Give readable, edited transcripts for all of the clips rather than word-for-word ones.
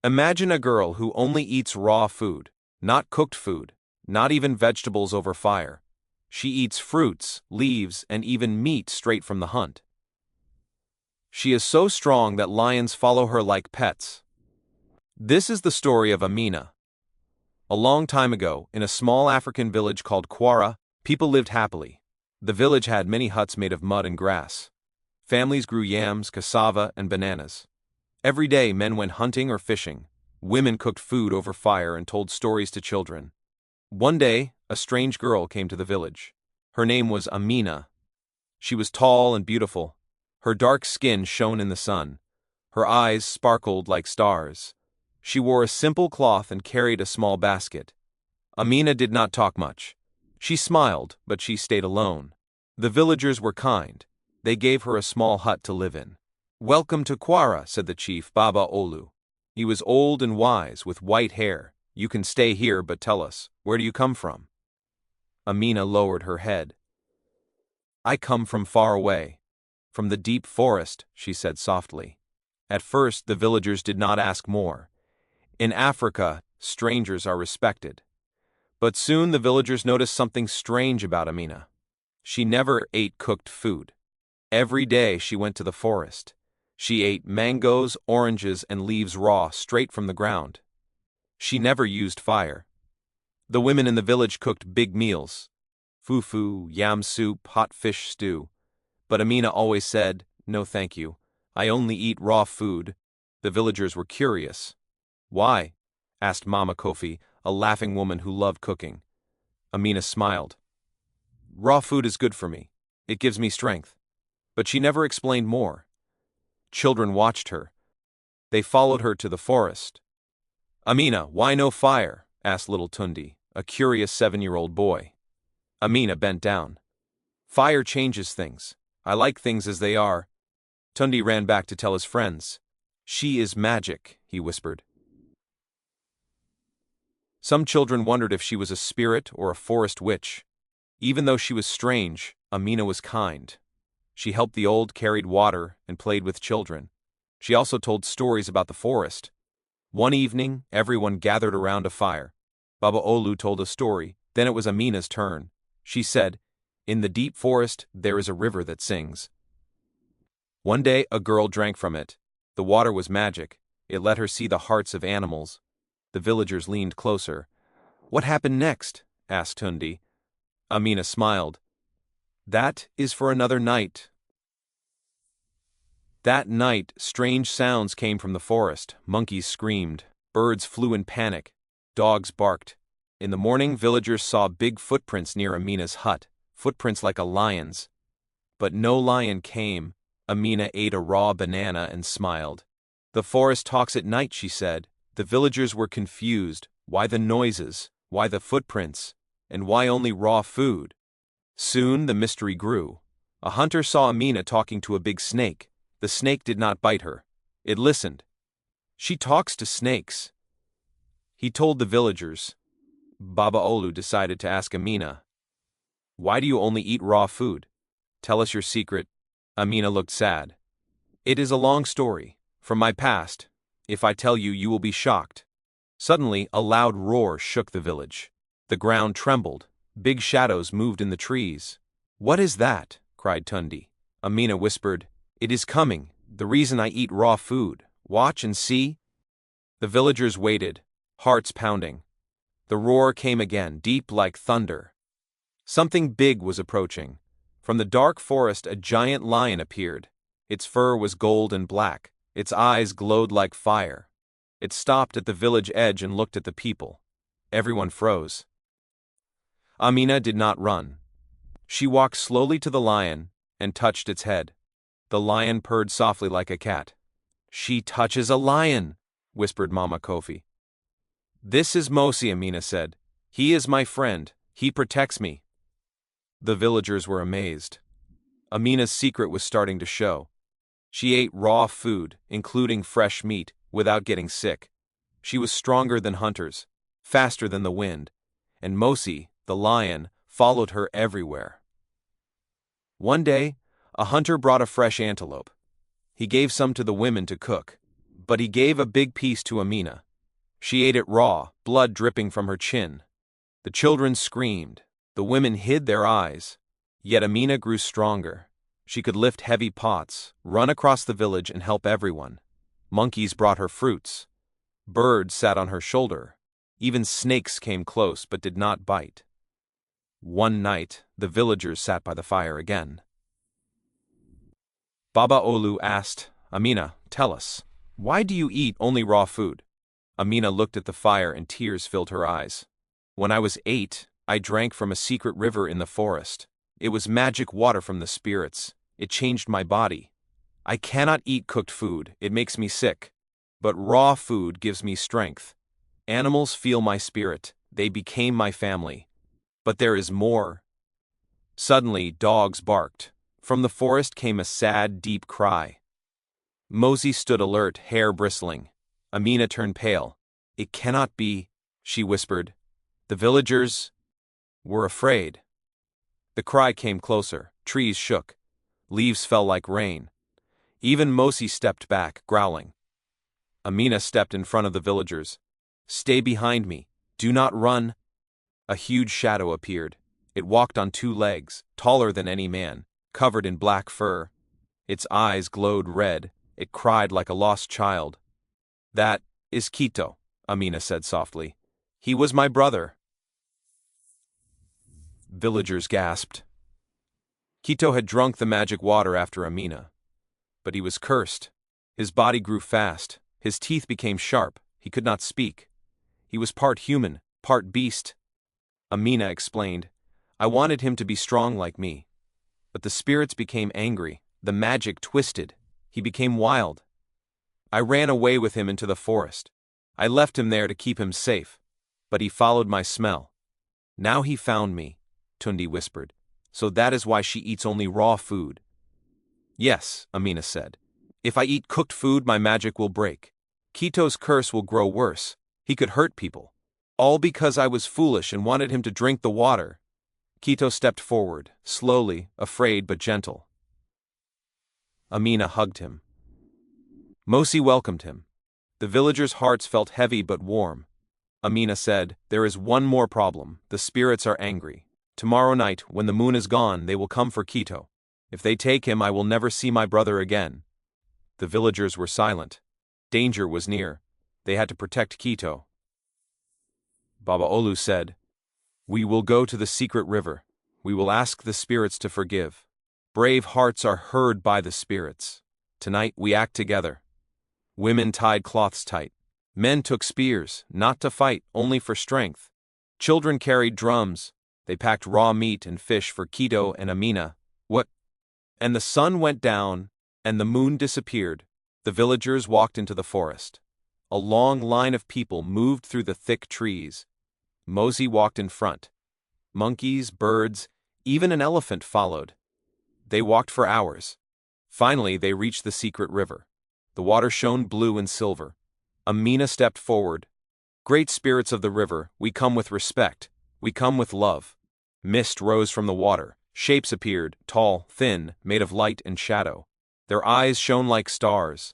Imagine a girl who only eats raw food, not cooked food, not even vegetables over fire. She eats fruits, leaves, and even meat straight from the hunt. She is so strong that lions follow her like pets. This is the story of Amina. A long time ago, in a small African village called Quara, people lived happily. The village had many huts made of mud and grass. Families grew yams, cassava, and bananas. Every day men went hunting or fishing. Women cooked food over fire and told stories to children. One day, a strange girl came to the village. Her name was Amina. She was tall and beautiful. Her dark skin shone in the sun. Her eyes sparkled like stars. She wore a simple cloth and carried a small basket. Amina did not talk much. She smiled, but she stayed alone. The villagers were kind. They gave her a small hut to live in. "Welcome to Quara," said the chief, Baba Olu. He was old and wise, with white hair. "You can stay here, but tell us, where do you come from?" Amina lowered her head. "I come from far away. From the deep forest," she said softly. At first, the villagers did not ask more. In Africa, strangers are respected. But soon the villagers noticed something strange about Amina. She never ate cooked food. Every day she went to the forest. She ate mangoes, oranges, and leaves raw, straight from the ground. She never used fire. The women in the village cooked big meals: fufu, yam soup, hot fish stew. But Amina always said, "No thank you. I only eat raw food." The villagers were curious. "Why?" asked Mama Kofi, a laughing woman who loved cooking. Amina smiled. "Raw food is good for me. It gives me strength." But she never explained more. Children watched her. They followed her to the forest. "Amina, why no fire?" asked little Tundi, a curious 7-year-old boy. Amina bent down. "Fire changes things. I like things as they are." Tundi ran back to tell his friends. "She is magic," he whispered. Some children wondered if she was a spirit or a forest witch. Even though she was strange, Amina was kind. She helped the old, carried water, and played with children. She also told stories about the forest. One evening, everyone gathered around a fire. Baba Olu told a story. Then it was Amina's turn. She said, "In the deep forest, there is a river that sings." One day, a girl drank from it. The water was magic. It let her see the hearts of animals. The villagers leaned closer. "What happened next?" asked Tundi. Amina smiled. "That is for another night." That night, strange sounds came from the forest. Monkeys screamed. Birds flew in panic. Dogs barked. In the morning, villagers saw big footprints near Amina's hut, footprints like a lion's. But no lion came. Amina ate a raw banana and smiled. "The forest talks at night," she said. The villagers were confused. Why the noises? Why the footprints? And why only raw food? Soon the mystery grew. A hunter saw Amina talking to a big snake. The snake did not bite her. It listened. "She talks to snakes." He told the villagers. Baba Olu decided to ask Amina, "Why do you only eat raw food? Tell us your secret." Amina looked sad. "It is a long story. From my past. If I tell you, you will be shocked." Suddenly, a loud roar shook the village. The ground trembled. Big shadows moved in the trees. "What is that?" cried Tundi. Amina whispered, "It is coming. The reason I eat raw food. Watch and see." The villagers waited, hearts pounding. The roar came again, deep like thunder. Something big was approaching. From the dark forest, a giant lion appeared. Its fur was gold and black. Its eyes glowed like fire. It stopped at the village edge and looked at the people. Everyone froze. Amina did not run. She walked slowly to the lion and touched its head. The lion purred softly like a cat. "She touches a lion," whispered Mama Kofi. "This is Mosi," Amina said. "He is my friend. He protects me." The villagers were amazed. Amina's secret was starting to show. She ate raw food, including fresh meat, without getting sick. She was stronger than hunters, faster than the wind, and Mosi, the lion, followed her everywhere. One day, a hunter brought a fresh antelope. He gave some to the women to cook. But he gave a big piece to Amina. She ate it raw, blood dripping from her chin. The children screamed. The women hid their eyes. Yet Amina grew stronger. She could lift heavy pots, run across the village and help everyone. Monkeys brought her fruits. Birds sat on her shoulder. Even snakes came close but did not bite. One night, the villagers sat by the fire again. Baba Olu asked, Amina, tell us, why do you eat only raw food? Amina looked at the fire and tears filled her eyes. When I was 8, I drank from a secret river in the forest. It was magic water from the spirits. It changed my body. I cannot eat cooked food, it makes me sick. But raw food gives me strength. Animals feel my spirit, they became my family. But there is more. Suddenly, dogs barked. From the forest came a sad, deep cry. Mosi stood alert, hair bristling. Amina turned pale. It cannot be, she whispered. The villagers were afraid. The cry came closer, trees shook. Leaves fell like rain. Even Mosi stepped back, growling. Amina stepped in front of the villagers. Stay behind me. Do not run. A huge shadow appeared. It walked on 2 legs, taller than any man, covered in black fur. Its eyes glowed red. It cried like a lost child. That is Quito, Amina said softly. He was my brother. Villagers gasped. Quito had drunk the magic water after Amina. But he was cursed. His body grew fast. His teeth became sharp. He could not speak. He was part human, part beast. Amina explained, I wanted him to be strong like me. But the spirits became angry. The magic twisted. He became wild. I ran away with him into the forest. I left him there to keep him safe. But he followed my smell. Now he found me, Tundi whispered. So that is why she eats only raw food. Yes, Amina said. If I eat cooked food, my magic will break. Quito's curse will grow worse. He could hurt people. All because I was foolish and wanted him to drink the water. Quito stepped forward, slowly, afraid but gentle. Amina hugged him. Mosi welcomed him. The villagers' hearts felt heavy but warm. Amina said, There is one more problem. The spirits are angry. Tomorrow night, when the moon is gone, they will come for Quito. If they take him, I will never see my brother again. The villagers were silent. Danger was near. They had to protect Quito. Baba Olu said, We will go to the secret river. We will ask the spirits to forgive. Brave hearts are heard by the spirits. Tonight we act together. Women tied cloths tight. Men took spears, not to fight, only for strength. Children carried drums. They packed raw meat and fish for Quito and Amina. What? And the sun went down, and the moon disappeared. The villagers walked into the forest. A long line of people moved through the thick trees. Mosi walked in front. Monkeys, birds, even an elephant followed. They walked for hours. Finally, they reached the secret river. The water shone blue and silver. Amina stepped forward. Great spirits of the river, we come with respect. We come with love. Mist rose from the water. Shapes appeared, tall, thin, made of light and shadow. Their eyes shone like stars.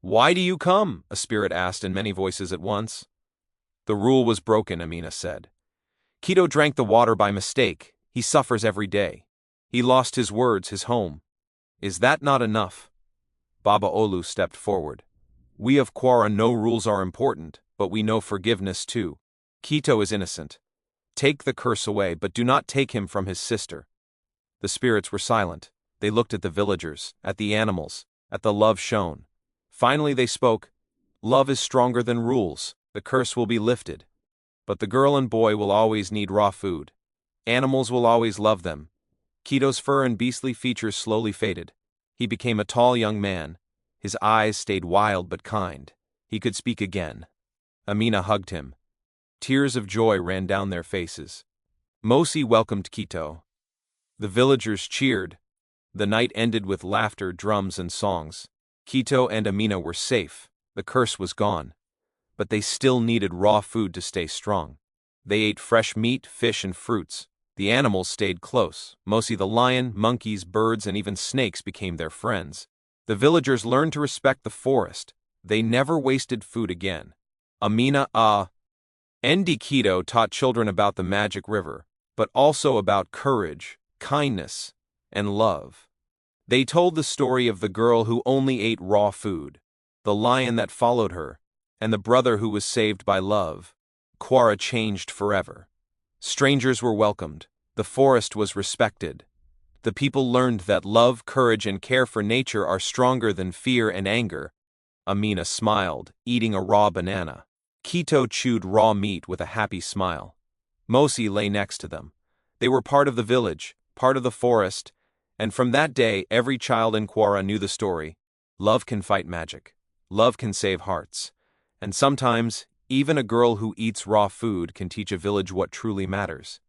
Why do you come? A spirit asked in many voices at once. The rule was broken, Amina said. Quito drank the water by mistake. He suffers every day. He lost his words, his home. Is that not enough? Baba Olu stepped forward. We of Quara know rules are important, but we know forgiveness too. Quito is innocent. Take the curse away, but do not take him from his sister. The spirits were silent. They looked at the villagers, at the animals, at the love shown. Finally they spoke. Love is stronger than rules. The curse will be lifted. But the girl and boy will always need raw food. Animals will always love them. Quito's fur and beastly features slowly faded. He became a tall young man. His eyes stayed wild but kind. He could speak again. Amina hugged him. Tears of joy ran down their faces. Mosi welcomed Quito. The villagers cheered. The night ended with laughter, drums, and songs. Quito and Amina were safe. The curse was gone. But they still needed raw food to stay strong. They ate fresh meat, fish, and fruits. The animals stayed close. Mosi the lion, monkeys, birds, and even snakes became their friends. The villagers learned to respect the forest. They never wasted food again. Amina Keto taught children about the magic river, but also about courage, kindness, and love. They told the story of the girl who only ate raw food, the lion that followed her, and the brother who was saved by love. Quara changed forever. Strangers were welcomed, the forest was respected. The people learned that love, courage, and care for nature are stronger than fear and anger. Amina smiled, eating a raw banana. Keto chewed raw meat with a happy smile. Mosi lay next to them. They were part of the village, part of the forest, and from that day every child in Quara knew the story. Love can fight magic. Love can save hearts. And sometimes, even a girl who eats raw food can teach a village what truly matters.